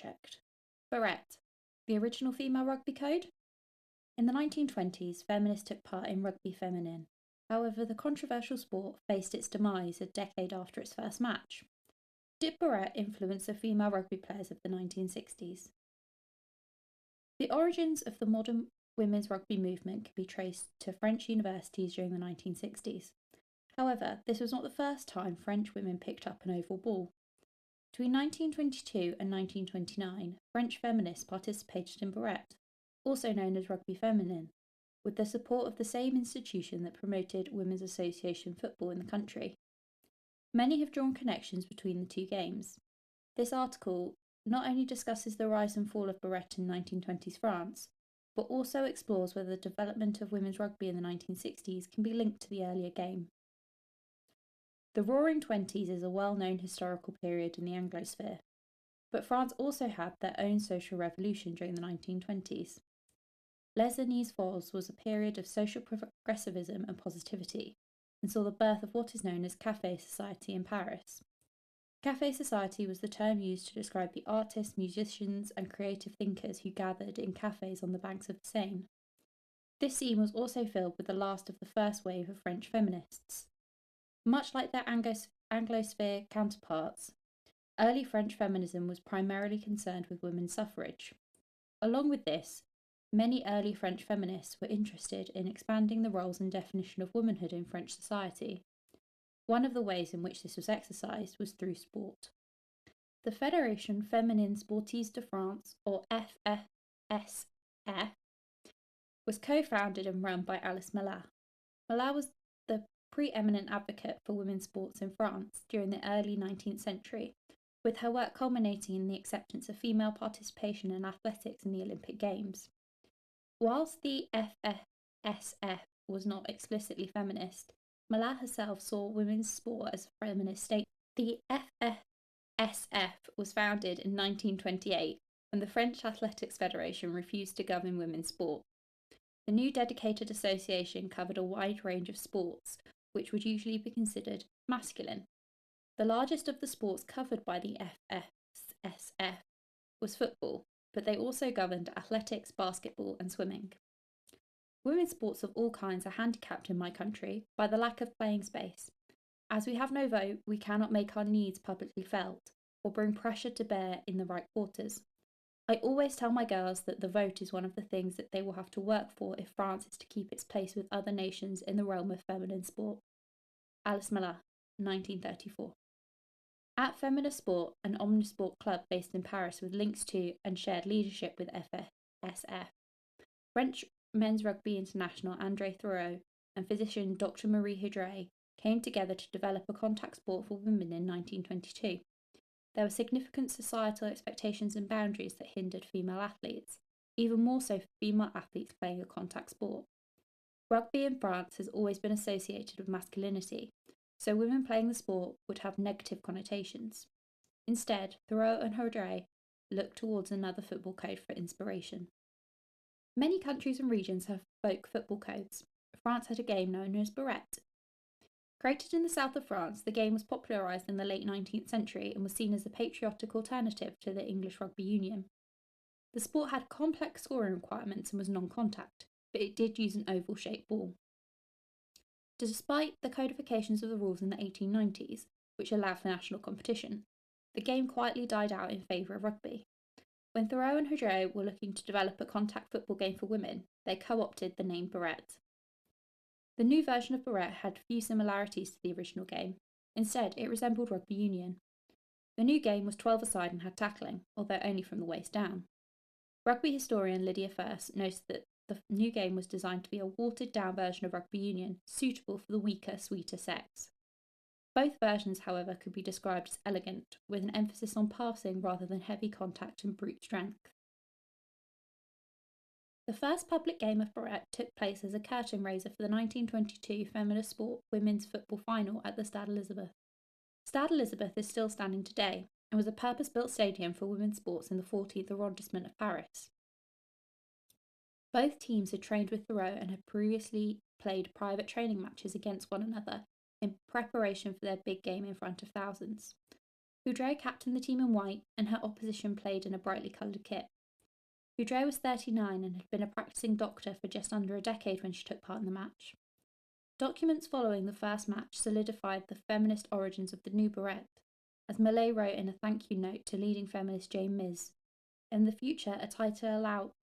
project. Barrette, the original female rugby code. In the 1920s, feminists took part in Rugby Féminin. However, the controversial sport faced its demise a decade after its first match. Did Barrette influence the female rugby players of the 1960s? The origins of the modern women's rugby movement can be traced to French universities during the 1960s. However, this was not the first time French women picked up an oval ball. Between 1922 and 1929, French feminists participated in Barrette, also known as Rugby Féminin, with the support of the same institution that promoted women's association football in the country. Many have drawn connections between the two games. This article not only discusses the rise and fall of Barrette in 1920s France, but also explores whether the development of women's rugby in the 1960s can be linked to the earlier game. The Roaring Twenties is a well-known historical period in the Anglosphere, but France also had their own social revolution during the 1920s. Les Années Folles was a period of social progressivism and positivity, and saw the birth of what is known as Café Society in Paris. Café Society was the term used to describe the artists, musicians, and creative thinkers who gathered in cafes on the banks of the Seine. This scene was also filled with the last of the first wave of French feminists. Much like their Anglosphere counterparts, early French feminism was primarily concerned with women's suffrage. Along with this, many early French feminists were interested in expanding the roles and definition of womanhood in French society. One of the ways in which this was exercised was through sport. The Fédération Féminine Sportive de France, or FFSF, was co-founded and run by Alice Mallat. Mallat was the preeminent advocate for women's sports in France during the early 19th century, with her work culminating in the acceptance of female participation in athletics in the Olympic Games. Whilst the FFSF was not explicitly feminist, Mallat herself saw women's sport as a feminist statement. The FFSF was founded in 1928 when the French Athletics Federation refused to govern women's sport. The new dedicated association covered a wide range of sports, which would usually be considered masculine. The largest of the sports covered by the FFSF was football, but they also governed athletics, basketball, and swimming. Women's sports of all kinds are handicapped in my country by the lack of playing space. As we have no vote, we cannot make our needs publicly felt or bring pressure to bear in the right quarters. I always tell my girls that the vote is one of the things that they will have to work for if France is to keep its place with other nations in the realm of feminine sport. Alice Mallat, 1934. At Feminist Sport, an omnisport club based in Paris with links to and shared leadership with FFSF, French men's rugby international André Thoreau and physician Dr. Marie Hydre came together to develop a contact sport for women in 1922. There were significant societal expectations and boundaries that hindered female athletes, even more so for female athletes playing a contact sport. Rugby in France has always been associated with masculinity, so women playing the sport would have negative connotations. Instead, Thoreau and Hydre looked towards another football code for inspiration. Many countries and regions have folk football codes. France had a game known as Barrette. Created in the south of France, the game was popularised in the late 19th century and was seen as a patriotic alternative to the English Rugby Union. The sport had complex scoring requirements and was non-contact, but it did use an oval-shaped ball. Despite the codifications of the rules in the 1890s, which allowed for national competition, the game quietly died out in favour of rugby. When Thoreau and Hydre were looking to develop a contact football game for women, they co-opted the name Barrette. The new version of Barrette had few similarities to the original game. Instead, it resembled rugby union. The new game was 12-a-side and had tackling, although only from the waist down. Rugby historian Lydia First noted that the new game was designed to be a watered-down version of rugby union, suitable for the weaker, sweeter sex. Both versions, however, could be described as elegant, with an emphasis on passing rather than heavy contact and brute strength. The first public game of Barrette took place as a curtain raiser for the 1922 Feminist Sport Women's Football Final at the Stade Elizabeth. Stade Elizabeth is still standing today and was a purpose-built stadium for women's sports in the 14th arrondissement of Paris. Both teams had trained with Thoreau and had previously played private training matches against one another in preparation for their big game in front of thousands. Boudreau captained the team in white, and her opposition played in a brightly coloured kit. Boudreau was 39 and had been a practising doctor for just under a decade when she took part in the match. Documents following the first match solidified the feminist origins of the new Barrette, as Millet wrote in a thank you note to leading feminist Jane Miz. In the future, a tighter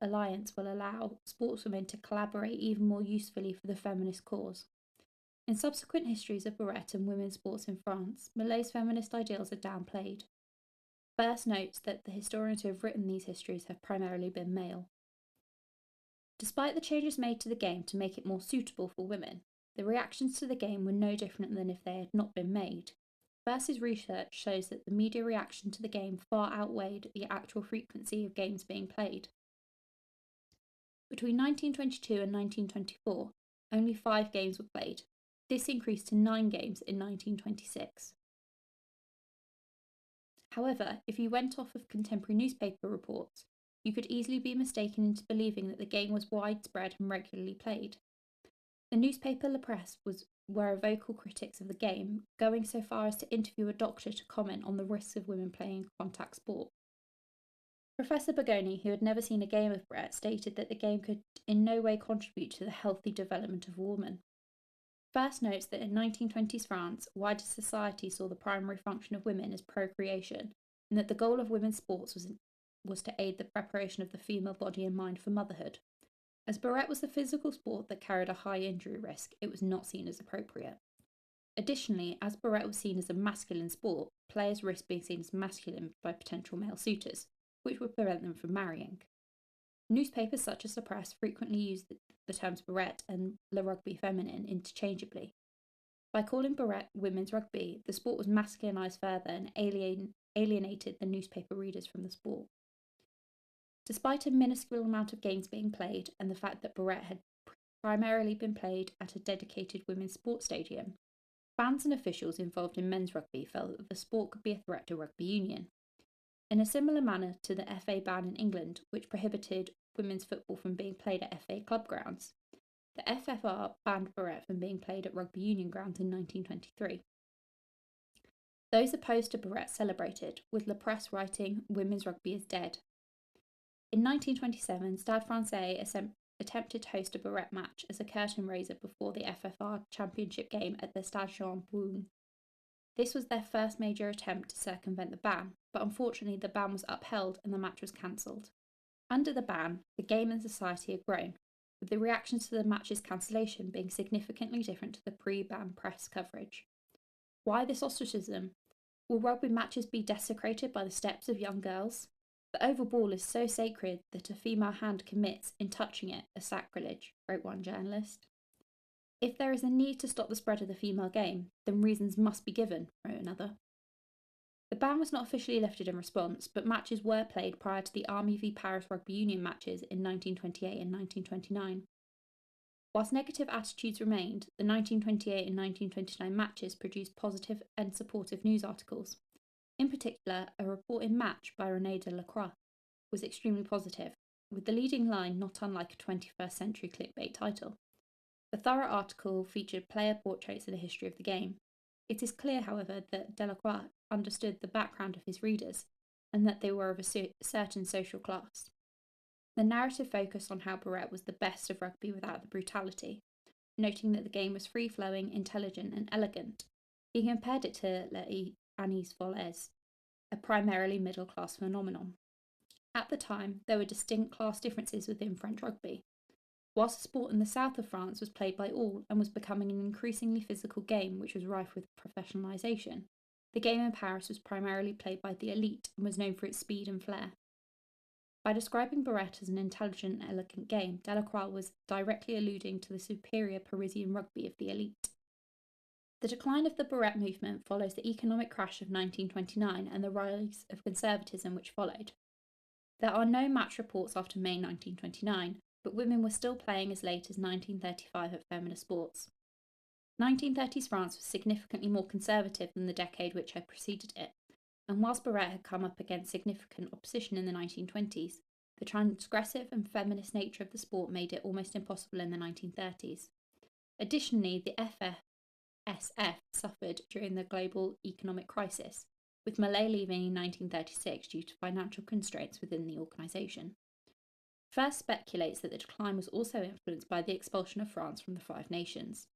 alliance will allow sportswomen to collaborate even more usefully for the feminist cause. In subsequent histories of Barrette and women's sports in France, Millet's feminist ideals are downplayed. First notes that the historians who have written these histories have primarily been male. Despite the changes made to the game to make it more suitable for women, the reactions to the game were no different than if they had not been made. Versus research shows that the media reaction to the game far outweighed the actual frequency of games being played. Between 1922 and 1924, only 5 games were played. This increased to 9 games in 1926. However, if you went off of contemporary newspaper reports, you could easily be mistaken into believing that the game was widespread and regularly played. The newspaper La Presse were vocal critics of the game, going so far as to interview a doctor to comment on the risks of women playing contact sport. Professor Bergoni, who had never seen a game of Barrette, stated that the game could in no way contribute to the healthy development of a woman. First notes that in 1920s France, wider society saw the primary function of women as procreation, and that the goal of women's sports was to aid the preparation of the female body and mind for motherhood. As Barrette was a physical sport that carried a high injury risk, it was not seen as appropriate. Additionally, as Barrette was seen as a masculine sport, players risked being seen as masculine by potential male suitors, which would prevent them from marrying. Newspapers such as La Presse frequently used the terms Barrette and Le Rugby Féminin interchangeably. By calling Barrette women's rugby, the sport was masculinised further and alienated the newspaper readers from the sport. Despite a minuscule amount of games being played and the fact that Barrette had primarily been played at a dedicated women's sports stadium, fans and officials involved in men's rugby felt that the sport could be a threat to rugby union. In a similar manner to the FA ban in England, which prohibited women's football from being played at FA club grounds, the FFR banned Barrette from being played at rugby union grounds in 1923. Those opposed to Barrette celebrated, with La Presse writing, "Women's rugby is dead." In 1927, Stade Francais attempted to host a Barrette match as a curtain raiser before the FFR Championship game at the Stade Jean Bouin. This was their first major attempt to circumvent the ban, but unfortunately the ban was upheld and the match was cancelled. Under the ban, the game and society had grown, with the reactions to the match's cancellation being significantly different to the pre-ban press coverage. Why this ostracism? Will rugby matches be desecrated by the steps of young girls? The oval ball is so sacred that a female hand commits in touching it a sacrilege, wrote one journalist. If there is a need to stop the spread of the female game, then reasons must be given, wrote another. The ban was not officially lifted in response, but matches were played prior to the Army v Paris Rugby Union matches in 1928 and 1929. Whilst negative attitudes remained, the 1928 and 1929 matches produced positive and supportive news articles. In particular, a report in Match by René Delacroix was extremely positive, with the leading line not unlike a 21st century clickbait title. The thorough article featured player portraits and a history of the game. It is clear, however, that Delacroix understood the background of his readers and that they were of a certain social class. The narrative focused on how Barrette was the best of rugby without the brutality, noting that the game was free-flowing, intelligent and elegant. He compared it to Les Années Folles, a primarily middle-class phenomenon. At the time, there were distinct class differences within French rugby. Whilst the sport in the south of France was played by all and was becoming an increasingly physical game which was rife with professionalisation, the game in Paris was primarily played by the elite and was known for its speed and flair. By describing Barrette as an intelligent and elegant game, Delacroix was directly alluding to the superior Parisian rugby of the elite. The decline of the Barrette movement follows the economic crash of 1929 and the rise of conservatism which followed. There are no match reports after May 1929, but women were still playing as late as 1935 at feminist sports. 1930s France was significantly more conservative than the decade which had preceded it, and whilst Barrette had come up against significant opposition in the 1920s, the transgressive and feminist nature of the sport made it almost impossible in the 1930s. Additionally, the FSF suffered during the global economic crisis, with Malay leaving in 1936 due to financial constraints within the organisation. First speculates that the decline was also influenced by the expulsion of France from the Five Nations.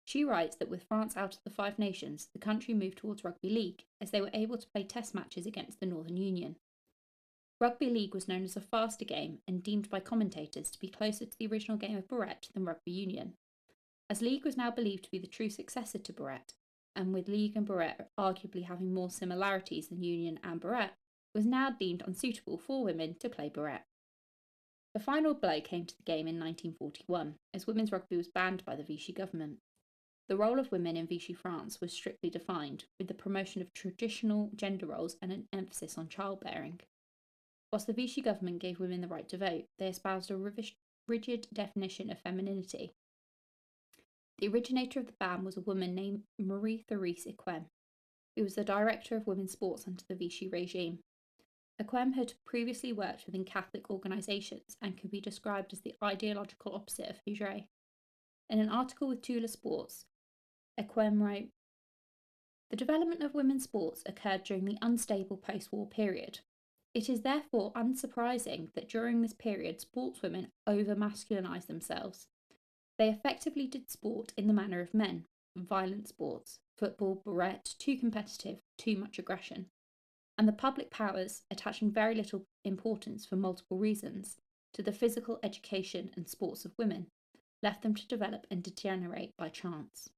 She writes that with France out of the Five Nations, the country moved towards rugby league, as they were able to play test matches against the Northern Union. Rugby league was known as a faster game and deemed by commentators to be closer to the original game of Barrette than rugby union. As league was now believed to be the true successor to Barrette, and with league and Barrette arguably having more similarities than union and Barrette, was now deemed unsuitable for women to play Barrette. The final blow came to the game in 1941, as women's rugby was banned by the Vichy government. The role of women in Vichy France was strictly defined, with the promotion of traditional gender roles and an emphasis on childbearing. Whilst the Vichy government gave women the right to vote, they espoused a rigid definition of femininity. The originator of the ban was a woman named Marie-Therese Equem, who was the director of women's sports under the Vichy regime. Equem had previously worked within Catholic organisations and could be described as the ideological opposite of Fugere. In an article with Tula Sports, Equem wrote, "The development of women's sports occurred during the unstable post-war period. It is therefore unsurprising that during this period sportswomen over-masculinized themselves. They effectively did sport in the manner of men, violent sports, football, Barrette, too competitive, too much aggression, and the public powers, attaching very little importance for multiple reasons to the physical education and sports of women, left them to develop and degenerate by chance."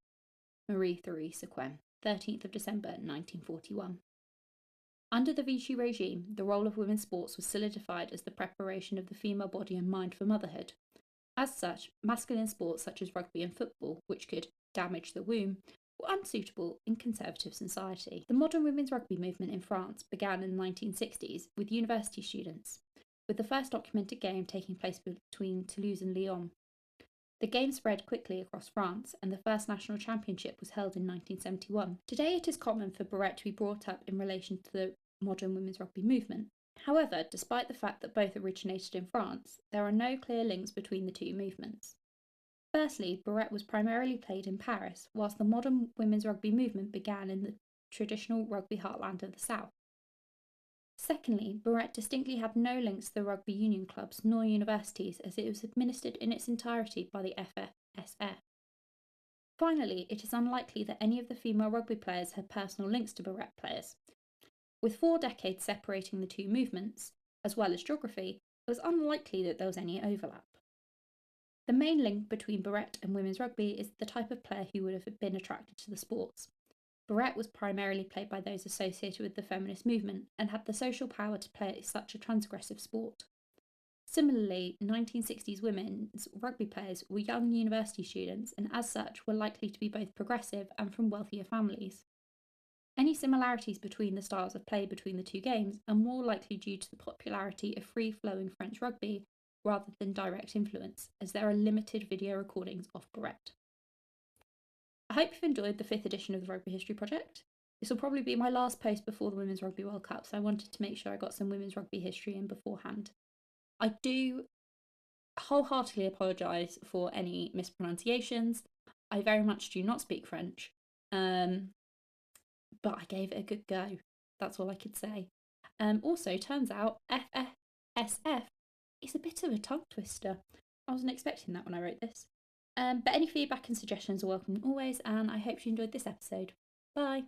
Marie-Therese Equem, 13th of December 1941. Under the Vichy regime, the role of women's sports was solidified as the preparation of the female body and mind for motherhood. As such, masculine sports such as rugby and football, which could damage the womb, were unsuitable in conservative society. The modern women's rugby movement in France began in the 1960s with university students, with the first documented game taking place between Toulouse and Lyon. The game spread quickly across France, and the first national championship was held in 1971. Today it is common for Barrette to be brought up in relation to the modern women's rugby movement. However, despite the fact that both originated in France, there are no clear links between the two movements. Firstly, Barrette was primarily played in Paris, whilst the modern women's rugby movement began in the traditional rugby heartland of the South. Secondly, Barrette distinctly had no links to the rugby union clubs nor universities, as it was administered in its entirety by the FFSF. Finally, it is unlikely that any of the female rugby players had personal links to Barrette players. With 4 decades separating the two movements, as well as geography, it was unlikely that there was any overlap. The main link between Barrette and women's rugby is the type of player who would have been attracted to the sports. Barrette was primarily played by those associated with the feminist movement and had the social power to play such a transgressive sport. Similarly, 1960s women's rugby players were young university students and as such were likely to be both progressive and from wealthier families. Any similarities between the styles of play between the two games are more likely due to the popularity of free-flowing French rugby rather than direct influence, as there are limited video recordings of Barrette. I hope you've enjoyed the 5th edition of the Rugby History Project. This will probably be my last post before the Women's Rugby World Cup, so I wanted to make sure I got some women's rugby history in beforehand. I do wholeheartedly apologise for any mispronunciations. I very much do not speak French, but I gave it a good go. That's all I could say. Also, turns out FFSF is a bit of a tongue twister. I wasn't expecting that when I wrote this. But any feedback and suggestions are welcome always, and I hope you enjoyed this episode. Bye!